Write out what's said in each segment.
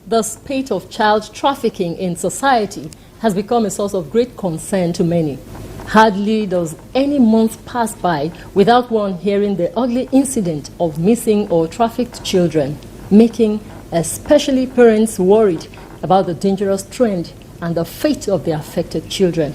The spate of child trafficking in society has become a source of great concern to many. Hardly does any month pass by without one hearing the ugly incident of missing or trafficked children, making especially parents worried about the dangerous trend and the fate of the affected children.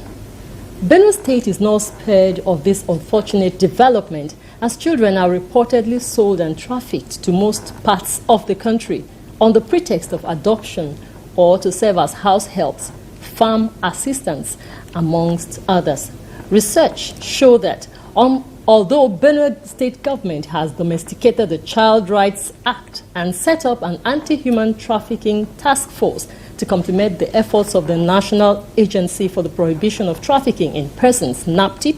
Benue State is not spared of this unfortunate development, as children are reportedly sold and trafficked to most parts of the country on the pretext of adoption or to serve as house helps, farm assistants, amongst others. Research shows that although Benue State government has domesticated the Child Rights Act and set up an anti-human trafficking task force to complement the efforts of the National Agency for the Prohibition of Trafficking in Persons, NAPTIP,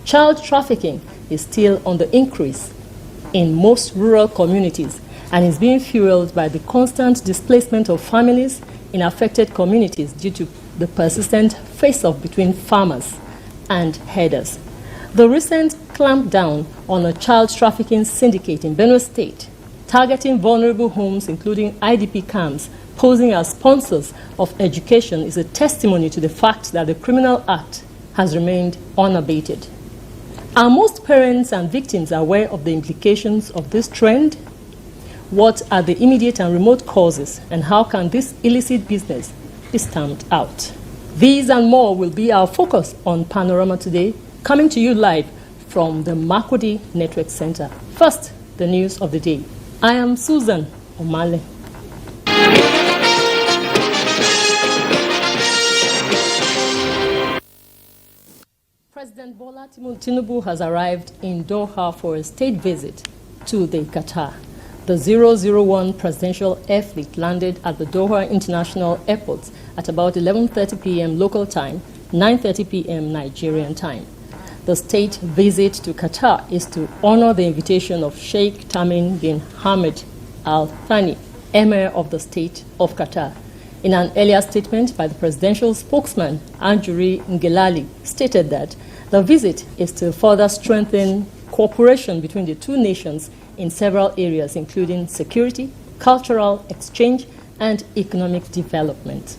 child trafficking is still on the increase in most rural communities and is being fueled by the constant displacement of families in affected communities due to the persistent face-off between farmers and herders. The recent clampdown on a child trafficking syndicate in Benue State, targeting vulnerable homes including IDP camps, posing as sponsors of education, is a testimony to the fact that the criminal act has remained unabated. Are most parents and victims aware of the implications of this trend? What are the immediate and remote causes, and how can this illicit business be stamped out? These and more will be our focus on Panorama today, coming to you live from the Makurdi Network Center. First, the news of the day. I am Susan Omale. President Bola Tinubu has arrived in Doha for a state visit to the Qatar. The 001 presidential air fleet landed at the Doha International Airport at about 11:30 p.m. local time, 9:30 p.m. Nigerian time. The state visit to Qatar is to honor the invitation of Sheikh Tamim bin Hamad Al Thani, Emir of the State of Qatar. In an earlier statement by the presidential spokesman, Anjuri Ngelali, stated that the visit is to further strengthen cooperation between the two nations in several areas, including security, cultural exchange, and economic development.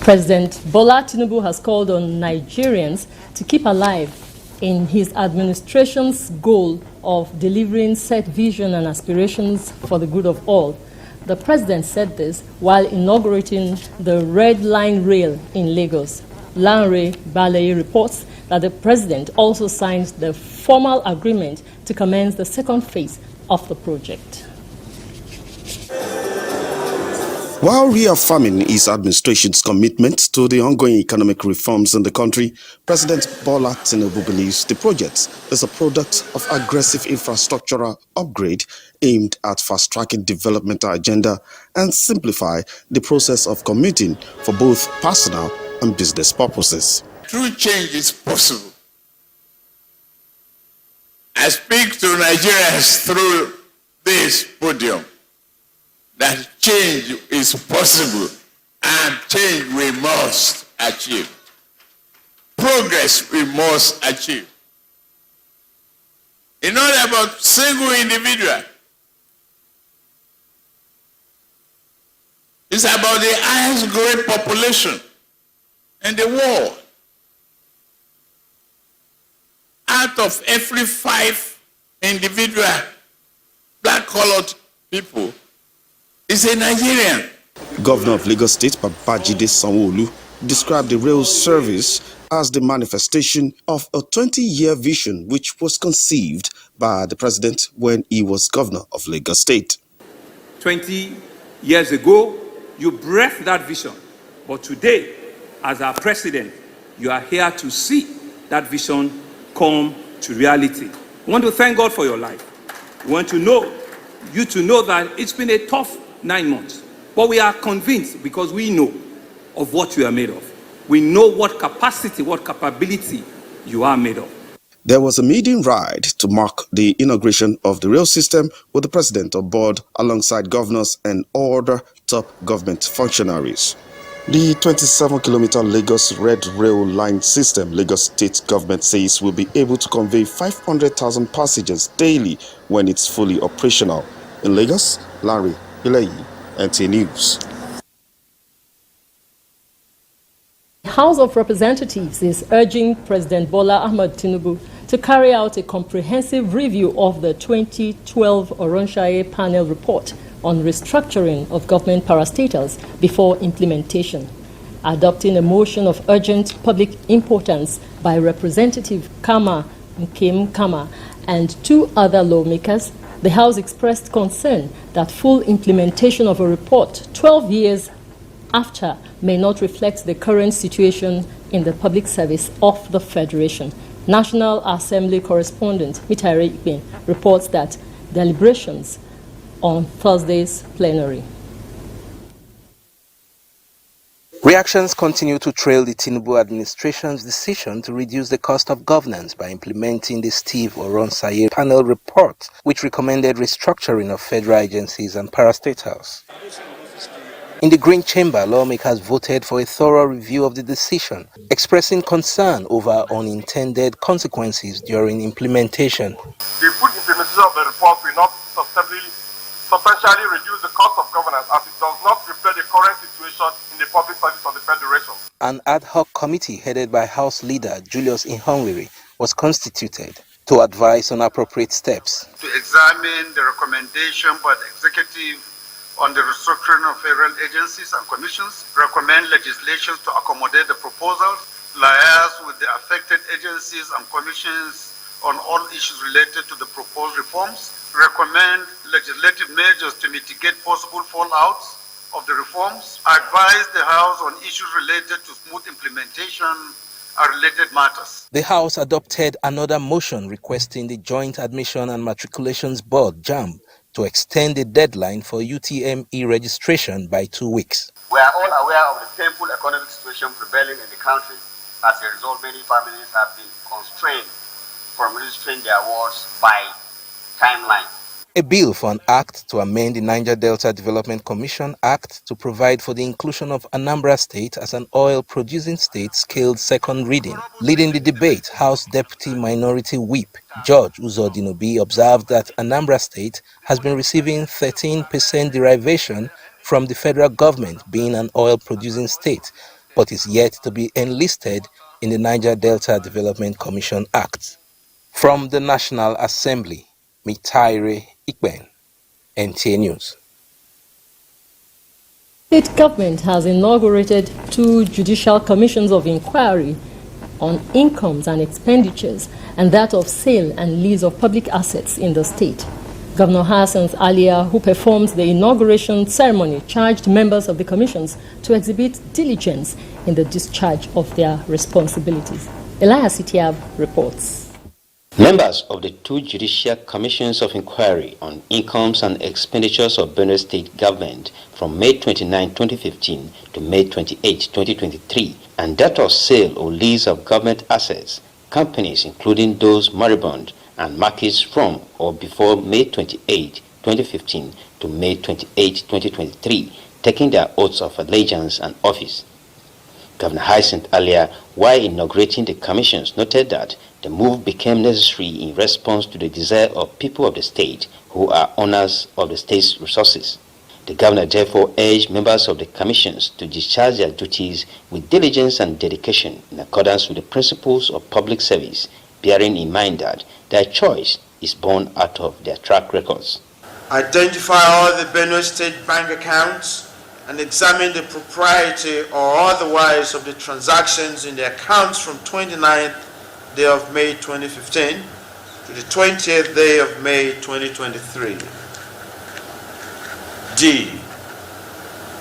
President Bola Tinubu has called on Nigerians to keep alive in his administration's goal of delivering set vision and aspirations for the good of all. The president said this while inaugurating the Red Line Rail in Lagos. Lanre Balayi reports that the president also signed the formal agreement to commence the second phase of the project. While reaffirming his administration's commitment to the ongoing economic reforms in the country, President Bola Tinubu believes the project is a product of aggressive infrastructural upgrade aimed at fast-tracking developmental agenda and simplify the process of commuting for both personal and business purposes. True change is possible. I speak to Nigerians through this podium that change is possible and change we must achieve. Progress we must achieve. It's not about single individual. It's about the highest growing population in the world. Out of every 5 individual black-colored people is a Nigerian. Governor of Lagos State, Babajide Sanwo-Olu, described the rail service as the manifestation of a 20-year vision which was conceived by the president when he was governor of Lagos State. 20 years ago, you breathed that vision. But today, as our president, you are here to see that vision come to reality. We want to thank God for your life. We want you to know that it's been a tough 9 months. But we are convinced because we know of what you are made of. We know what capacity, what capability you are made of. There was a maiden ride to mark the inauguration of the rail system with the president on board alongside governors and other top government functionaries. The 27-kilometer Lagos Red Rail Line system, Lagos State government says will be able to convey 500,000 passengers daily when it's fully operational. In Lagos, Larry Ilayi, NTA News. The House of Representatives is urging President Bola Ahmed Tinubu to carry out a comprehensive review of the 2012 Oronshaye panel report on restructuring of government parastatals before implementation. Adopting a motion of urgent public importance by Representative Kama Nkem Kama and 2 other lawmakers, the House expressed concern that full implementation of a report 12 years after may not reflect the current situation in the public service of the Federation. National Assembly correspondent Mitare Ikpen reports that deliberations on Thursday's plenary. Reactions continue to trail the Tinubu administration's decision to reduce the cost of governance by implementing the Steve Oronshaye panel report, which recommended restructuring of federal agencies and parastatals. In the Green Chamber, lawmakers voted for a thorough review of the decision, expressing concern over unintended consequences during implementation. The full implementation of the report will not substantially reduce the cost of governance, as it does not reflect the current situation in the public service of the Federation. An ad hoc committee headed by House Leader Julius Ihonwere was constituted to advise on appropriate steps. To examine the recommendation by the executive on the restructuring of federal agencies and commissions, recommend legislation to accommodate the proposals, liaise with the affected agencies and commissions on all issues related to the proposed reforms, recommend legislative measures to mitigate possible fallouts of the reforms, advise the House on issues related to smooth implementation and related matters. The House adopted another motion requesting the Joint Admission and Matriculations Board, JAMB, to extend the deadline for UTME registration by 2 weeks. We are all aware of the painful economic situation prevailing in the country. As a result, many families have been constrained from registering their wards by timeline. A bill for an act to amend the Niger Delta Development Commission Act to provide for the inclusion of Anambra State as an oil-producing state scaled second reading. Leading the debate, House Deputy Minority Whip George Uzodinobi observed that Anambra State has been receiving 13% derivation from the federal government being an oil-producing state, but is yet to be enlisted in the Niger Delta Development Commission Act. From the National Assembly, Mitare Ikpen, NTA News. State government has inaugurated 2 judicial commissions of inquiry on incomes and expenditures and that of sale and lease of public assets in the state. Governor Hassan Alia, who performed the inauguration ceremony, charged members of the commissions to exhibit diligence in the discharge of their responsibilities. Elias Itiab reports. Members of the 2 judicial commissions of inquiry on incomes and expenditures of Benue State government from May 29, 2015 to May 28, 2023, and that of sale or lease of government assets, companies including those moribund and markets from or before May 28, 2015 to May 28, 2023, taking their oaths of allegiance and office. Governor Hyacinth Alia, while inaugurating the commissions, noted that the move became necessary in response to the desire of people of the state who are owners of the state's resources. The governor therefore urged members of the commissions to discharge their duties with diligence and dedication in accordance with the principles of public service, bearing in mind that their choice is born out of their track records. Identify all the Benue State bank accounts and examine the propriety or otherwise of the transactions in the accounts from 29th day of May 2015 to the 20th day of May 2023. D.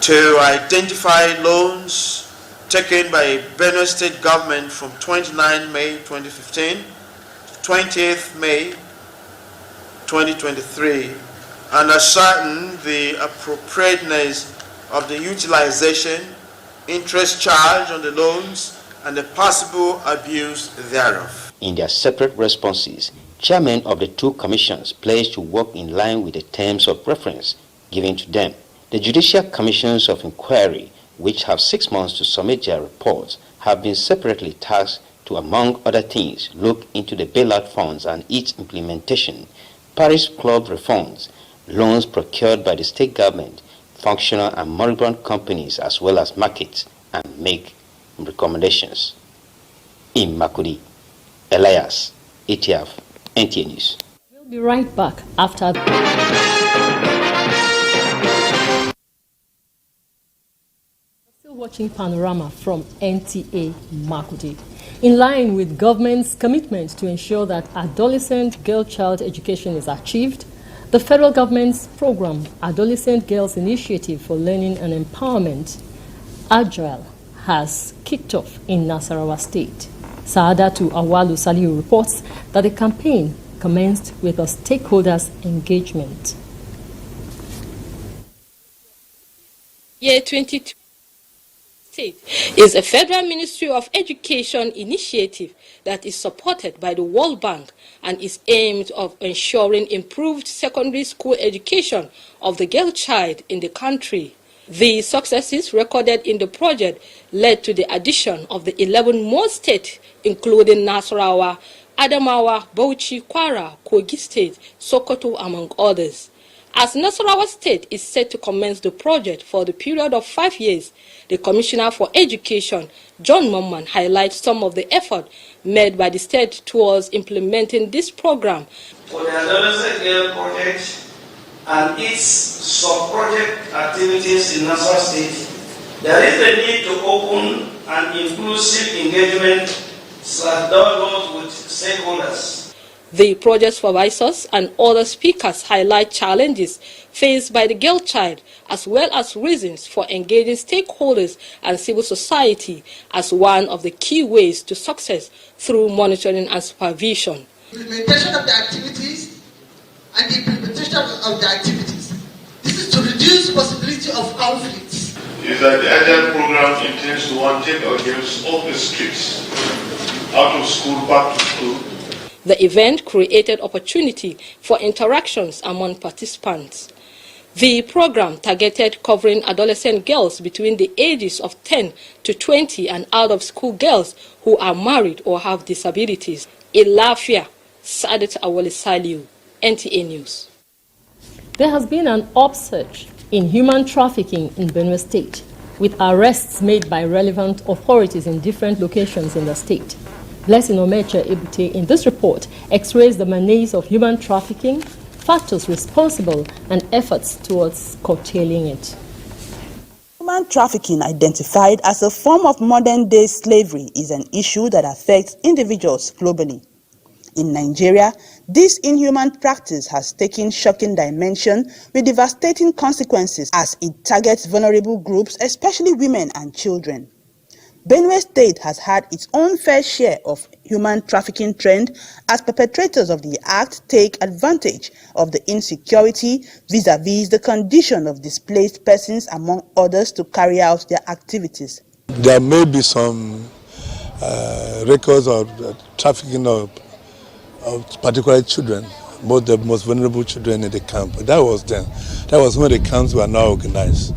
To identify loans taken by Benue State government from 29 May 2015 to 20th May 2023 and ascertain the appropriateness of the utilization, interest charged on the loans, and the possible abuse thereof. In their separate responses, chairmen of the 2 commissions pledged to work in line with the terms of reference given to them. The judicial commissions of inquiry which have 6 months to submit their reports, have been separately tasked to, among other things, look into the bailout funds and its implementation, parish club reforms, loans procured by the state government, functional and moribund companies, as well as markets, and make recommendations. In Makudi, Elias, ETF, NTA News. We'll be right back after. Still watching Panorama from NTA Makudi. In line with government's commitment to ensure that adolescent girl-child education is achieved, the federal government's program, Adolescent Girls Initiative for Learning and Empowerment, Agile, has kicked off in Nasarawa State. Saadatu Awalu Saliu reports that the campaign commenced with a stakeholders' engagement. Year 2020 is a Federal Ministry of Education initiative that is supported by the World Bank and is aimed of ensuring improved secondary school education of the girl child in the country. The successes recorded in the project led to the addition of the 11 more states, including Nasarawa, Adamawa, Bauchi, Kwara, Kogi State, Sokoto, among others. As Nasarawa State is set to commence the project for the period of 5 years, the Commissioner for Education, John Momman, highlights some of the effort made by the state towards implementing this program. For the Adolescent Girl Project and its sub-project activities in Nasarawa State, there is a need to open an inclusive engagement dialogue with stakeholders. The project supervisors and other speakers highlight challenges faced by the girl child, as well as reasons for engaging stakeholders and civil society as one of the key ways to success through monitoring and supervision. Implementation of the activities and the implementation of the activities. This is to reduce possibility of conflicts. Is that the Agile program intends to take our girls off the streets, out of school, back to school. The event created opportunity for interactions among participants. The program targeted covering adolescent girls between the ages of 10 to 20 and out-of-school girls who are married or have disabilities. Ilafia, Sadat Awali Saliu, NTA News. There has been an upsurge in human trafficking in Benue State, with arrests made by relevant authorities in different locations in the state. Blessing Omeche Ebute in this report x-rays the menace of human trafficking, factors responsible, and efforts towards curtailing it. Human trafficking, identified as a form of modern-day slavery, is an issue that affects individuals globally. In Nigeria, this inhuman practice has taken shocking dimension with devastating consequences as it targets vulnerable groups, especially women and children. Benue State has had its own fair share of human trafficking trend as perpetrators of the act take advantage of the insecurity vis-a-vis the condition of displaced persons, among others, to carry out their activities. There may be some records of trafficking of particular children, both the most vulnerable children in the camp. But that was then. That was when the camps were now organized.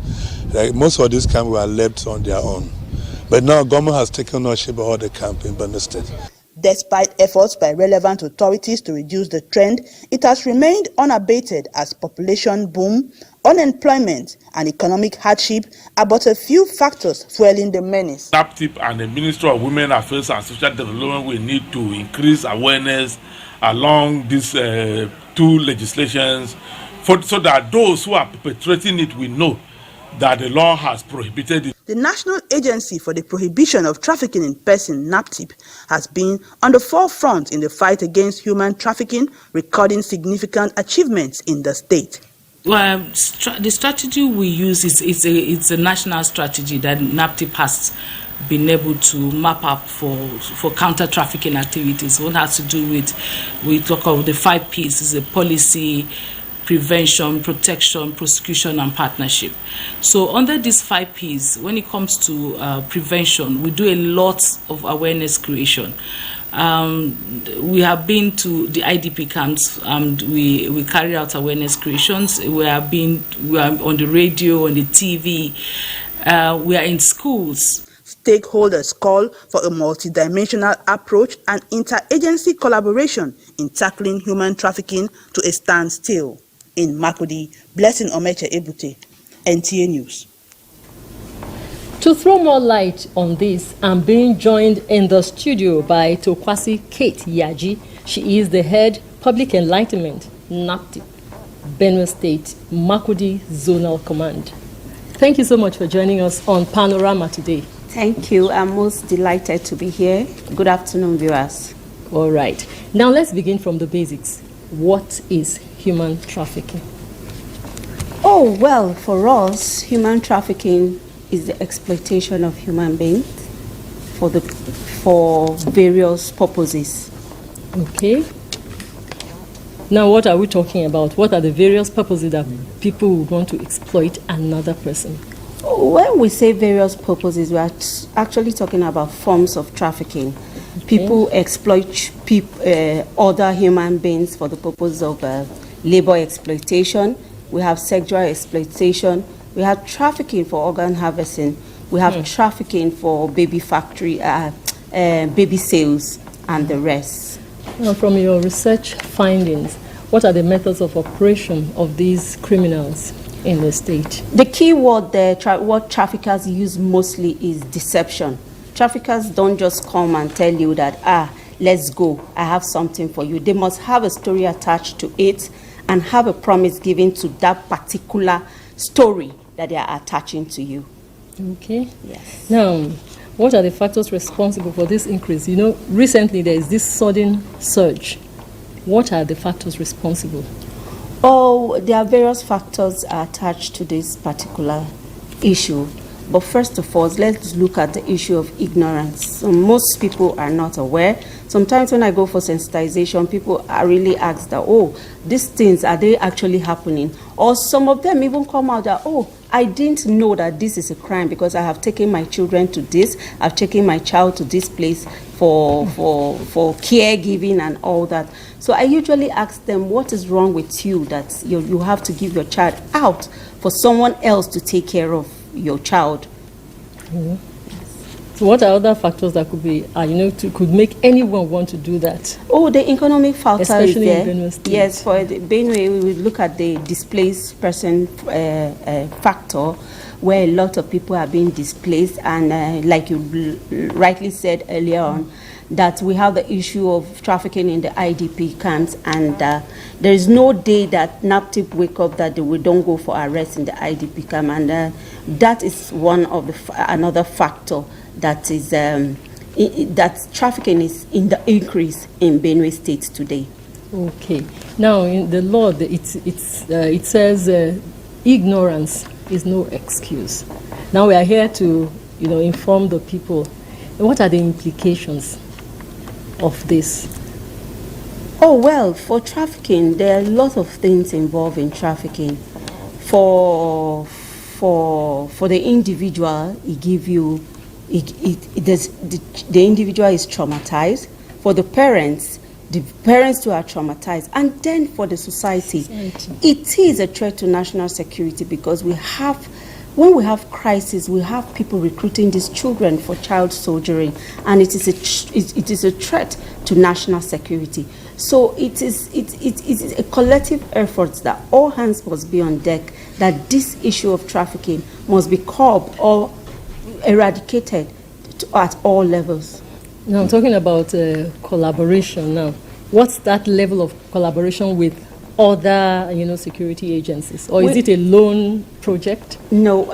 Like most of these camps were left on their own. But now government has taken ownership of all the camp in Benue State. Despite efforts by relevant authorities to reduce the trend, it has remained unabated as population boom, unemployment, and economic hardship are but a few factors fueling the menace. NAPTIP and the Ministry of Women Affairs and Social Development will need to increase awareness along these two legislations so that those who are perpetrating it will know that the law has prohibited it. The National Agency for the Prohibition of Trafficking in Persons, NAPTIP, has been on the forefront in the fight against human trafficking, recording significant achievements in the state. Well, the strategy we use is a national strategy that NAPTIP has been able to map up for counter-trafficking activities. What has to do with, we talk of the 5 P's, is a policy, prevention, protection, prosecution, and partnership. So under these 5 P's, when it comes to prevention, we do a lot of awareness creation. We have been to the IDP camps and we carry out awareness creations. We are on the radio, on the TV, We are in schools. Stakeholders call for a multidimensional approach and interagency collaboration in tackling human trafficking to a standstill. In Makurdi, Blessing Omeche Ebute, NTA News. To throw more light on this, I'm being joined in the studio by Tokwasi Kate Yaji. She is the head Public Enlightenment, NAPTIP, Benue State, Makurdi Zonal Command. Thank you so much for joining us on Panorama today. Thank you. I'm most delighted to be here. Good afternoon, viewers. All right. Now let's begin from the basics. What is human trafficking? Oh, well, for us, human trafficking is the exploitation of human beings for various purposes. Okay. Now, what are we talking about? What are the various purposes that people would want to exploit another person? When we say various purposes, we are actually talking about forms of trafficking. Okay. People exploit other human beings for the purpose of labor exploitation. We have sexual exploitation. We have trafficking for organ harvesting. We have trafficking for baby factory, baby sales, and the rest. Now, from your research findings, what are the methods of operation of these criminals in the state? The key word there, what traffickers use mostly is deception. Traffickers don't just come and tell you that, let's go, I have something for you. They must have a story attached to it and have a promise given to that particular story that they are attaching to you. Okay. Yes. Now, what are the factors responsible for this increase? You know, recently there is this sudden surge. What are the factors responsible? Oh, there are various factors attached to this particular issue. But first of all, let's look at the issue of ignorance. So most people are not aware. Sometimes when I go for sensitization, people are really asked that, oh, these things, are they actually happening? Or some of them even come out that, oh, I didn't know that this is a crime because I have taken my children to this, I've taken my child to this place for caregiving and all that. So I usually ask them, what is wrong with you that you have to give your child out for someone else to take care of your child? Mm-hmm. So what are other factors that could be, could make anyone want to do that? Oh, the economic factor especially is there. In Benue State. Yes, for the Benue, we look at the displaced person factor, where a lot of people are being displaced, and like you rightly said earlier on, that we have the issue of trafficking in the IDP camps, and there is no day that NAPTIP wake up that we don't go for arrest in the IDP camp, and that is one of another factor that is that trafficking is in the increase in Benue State today. Okay. Now, in the law, it says ignorance is no excuse. Now we are here to, inform the people. What are the implications of this? Oh, well, for trafficking, there are a lot of things involved in trafficking. For the individual, the individual is traumatized. For the parents too are traumatized. And then for the society, it is a threat to national security, because when we have crisis, we have people recruiting these children for child soldiering, and it is a threat to national security. So it is a collective effort that all hands must be on deck, that this issue of trafficking must be curbed or eradicated at all levels. Now, I'm talking about collaboration now. What's that level of collaboration with other, security agencies? Or is it a lone project? No.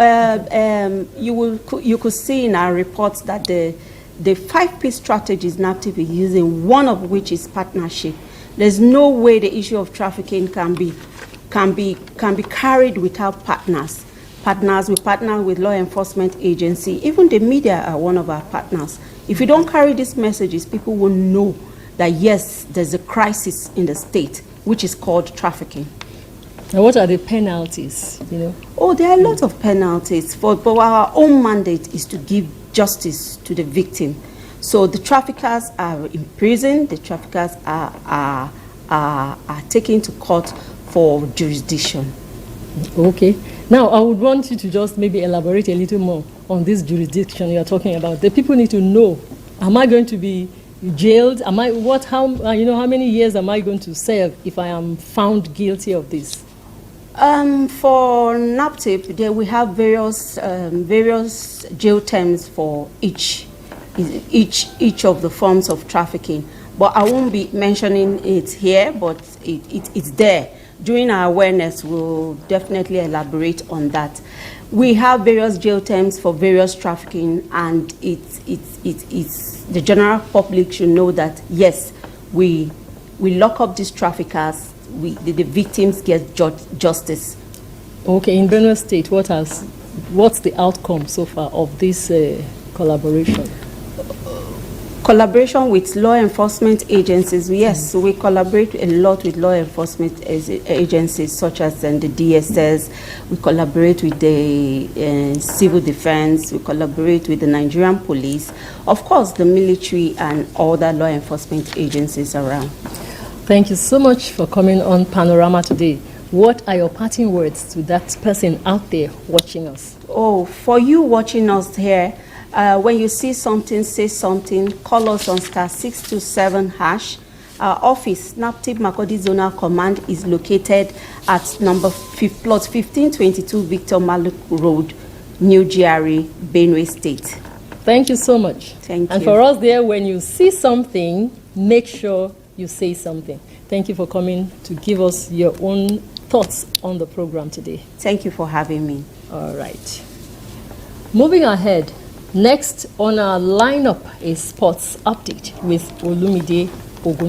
You could see in our reports that the 5P strategies NAPTIP is using, one of which is partnership. There's no way the issue of trafficking can be carried without partners. We partner with law enforcement agency. Even the media are one of our partners. If you don't carry these messages, people will know that yes, there's a crisis in the state, which is called trafficking. And what are the penalties? Oh, there are a lot of penalties. But our own mandate is to give justice to the victim. So the traffickers are imprisoned. The traffickers are taken to court for jurisdiction. Okay. Now, I would want you to just maybe elaborate a little more on this jurisdiction you're talking about. The people need to know, am I going to be jailed? How many years am I going to serve if I am found guilty of this? For NAPTIP, there we have various jail terms for each of the forms of trafficking. But I won't be mentioning it here, but it's there. During our awareness, we'll definitely elaborate on that. We have various jail terms for various trafficking, and it's the general public should know that yes, we lock up these traffickers. The victims get justice. Okay, in Benue State, what's the outcome so far of this collaboration? Collaboration with law enforcement agencies. Yes, we collaborate a lot with law enforcement agencies such as the DSS. We collaborate with the civil defense. We collaborate with the Nigerian police. Of course, the military and other law enforcement agencies around. Thank you so much for coming on Panorama today. What are your parting words to that person out there watching us? Oh, for you watching us here, when you see something, say something, call us on *627#. Our office, NAPTIP Makurdi Zonal Command, is located at plot 1522 Victor Maluk Road, New GRA, Benue State. Thank you so much. Thank you. And for us there, when you see something, make sure you say something. Thank you for coming to give us your own thoughts on the program today. Thank you for having me. All right. Moving ahead, next on our lineup is Sports Update with Olumide Ogun.